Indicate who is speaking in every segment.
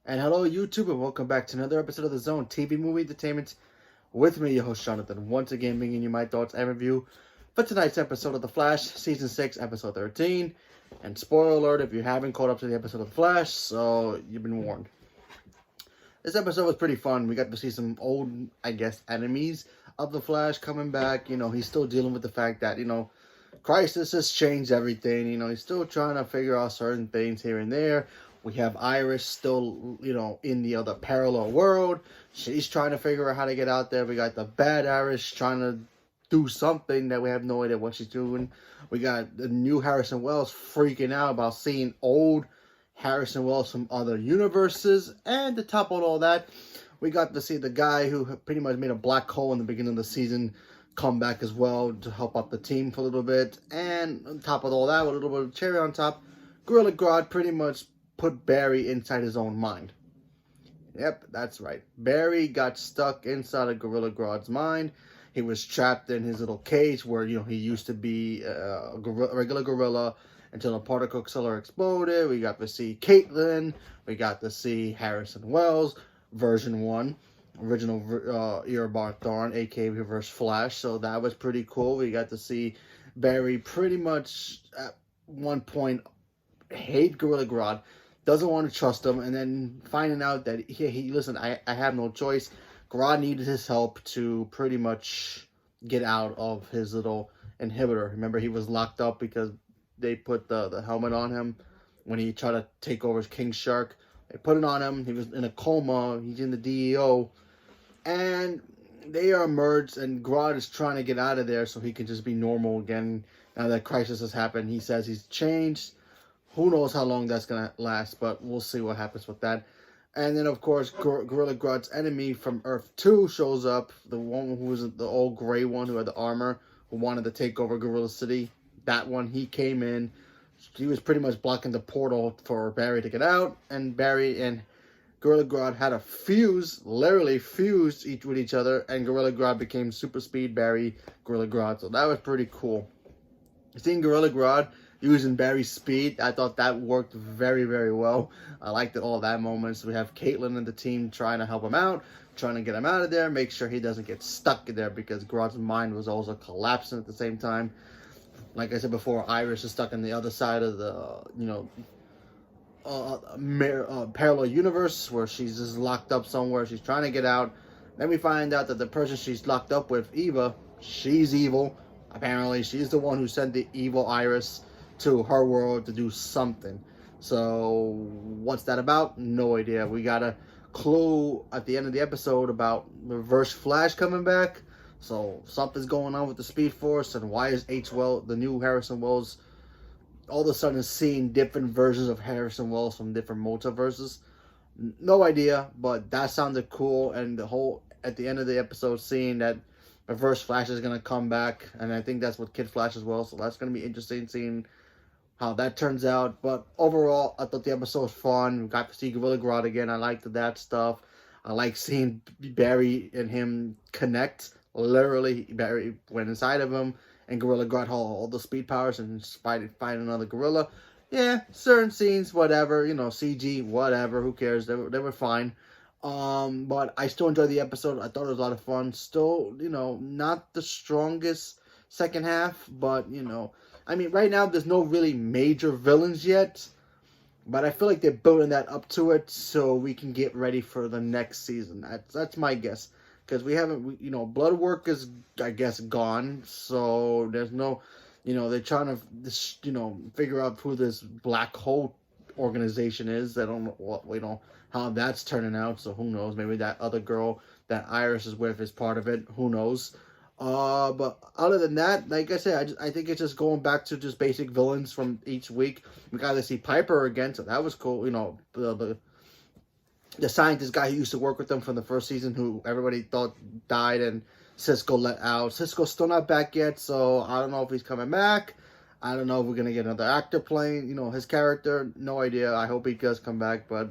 Speaker 1: And hello, YouTube, and welcome back to another episode of The Zone TV Movie Entertainment with me, your host, Jonathan, once again bringing you my thoughts and review for tonight's episode of The Flash, Season 6, Episode 13. And spoiler alert if you haven't caught up to the episode of The Flash, so you've been warned. This episode was pretty fun. We got to see some old, I guess, enemies of The Flash coming back. You know, he's still dealing with the fact that, Crisis has changed everything. He's still trying to figure out certain things here and there. We have Iris still, in the other parallel world. She's trying to figure out how to get out there. We got the bad Iris trying to do something that we have no idea what she's doing. We got the new Harrison Wells freaking out about seeing old Harrison Wells from other universes. And to top of all that, we got to see the guy who pretty much made a black hole in the beginning of the season come back as well to help out the team for a little bit. And on top of all that, with a little bit of cherry on top, Gorilla Grodd pretty much put Barry inside his own mind. Yep, that's right. Barry got stuck inside of Gorilla Grodd's mind. He was trapped in his little cage where, he used to be a regular gorilla until the particle accelerator exploded. We got to see Caitlin. We got to see Harrison Wells, version 1. Original Eobard Thawne, aka Reverse Flash. So that was pretty cool. We got to see Barry pretty much at one point hate Gorilla Grodd, doesn't want to trust him, and then finding out that listen, I have no choice. Grodd needed his help to pretty much get out of his little inhibitor. Remember, he was locked up because they put the helmet on him when he tried to take over King Shark. They put it on him. He was in a coma. He's in the DEO. And they are merged, and Grodd is trying to get out of there so he can just be normal again now that Crisis has happened. He says he's changed. Who knows how long that's going to last, but we'll see what happens with that. And then, of course, Gorilla Grodd's enemy from Earth 2 shows up. The one who was the old gray one who had the armor, who wanted to take over Gorilla City. That one, he came in. He was pretty much blocking the portal for Barry to get out. And Barry and Gorilla Grodd had a fuse, literally fused with each other. And Gorilla Grodd became Super Speed Barry Gorilla Grodd. So that was pretty cool. Seeing Gorilla Grodd using Barry's speed, I thought that worked very, very well. I liked all that moments. We have Caitlin and the team trying to help him out, trying to get him out of there, make sure he doesn't get stuck in there because Grodd's mind was also collapsing at the same time. Like I said before, Iris is stuck on the other side of the, parallel universe where she's just locked up somewhere. She's trying to get out. Then we find out that the person she's locked up with, Eva, she's evil. Apparently, she's the one who sent the evil Iris to her world to do something. So, what's that about? No idea. We got a clue at the end of the episode about Reverse Flash coming back. So, something's going on with the Speed Force. And why is the new Harrison Wells, all of a sudden seeing different versions of Harrison Wells from different multiverses? No idea, but that sounded cool. And at the end of the episode, seeing that Reverse Flash is going to come back. And I think that's with Kid Flash as well. So, that's going to be interesting seeing how that turns out. But overall, I thought the episode was fun. We got to see Gorilla Grodd again. I liked that stuff. I like seeing Barry and him connect. Literally, Barry went inside of him, and Gorilla Grodd had all the speed powers and fight another gorilla. Yeah, certain scenes, whatever, CG, whatever, who cares? They were fine. But I still enjoyed the episode. I thought it was a lot of fun. Still, not the strongest second half, but, right now, there's no really major villains yet. But I feel like they're building that up to it so we can get ready for the next season. That's my guess. Because we haven't, Bloodwork is, I guess, gone. So there's no, they're trying to, figure out who this black hole organization is. I don't know how that's turning out. So who knows? Maybe that other girl that Iris is with is part of it. Who knows? But other than that, like I said, I think it's just going back to just basic villains from each week. We got to see Piper again, so that was cool. The scientist guy who used to work with them from the first season, who everybody thought died, and Cisco let out. Cisco's still not back yet, so I don't know if he's coming back. I don't know if we're gonna get another actor playing, his character. No idea. I hope he does come back, but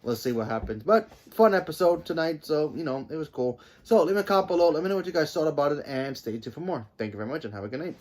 Speaker 1: let's see what happens. But fun episode tonight, so, it was cool. So leave a comment below. Let me know what you guys thought about it, and stay tuned for more. Thank you very much, and have a good night.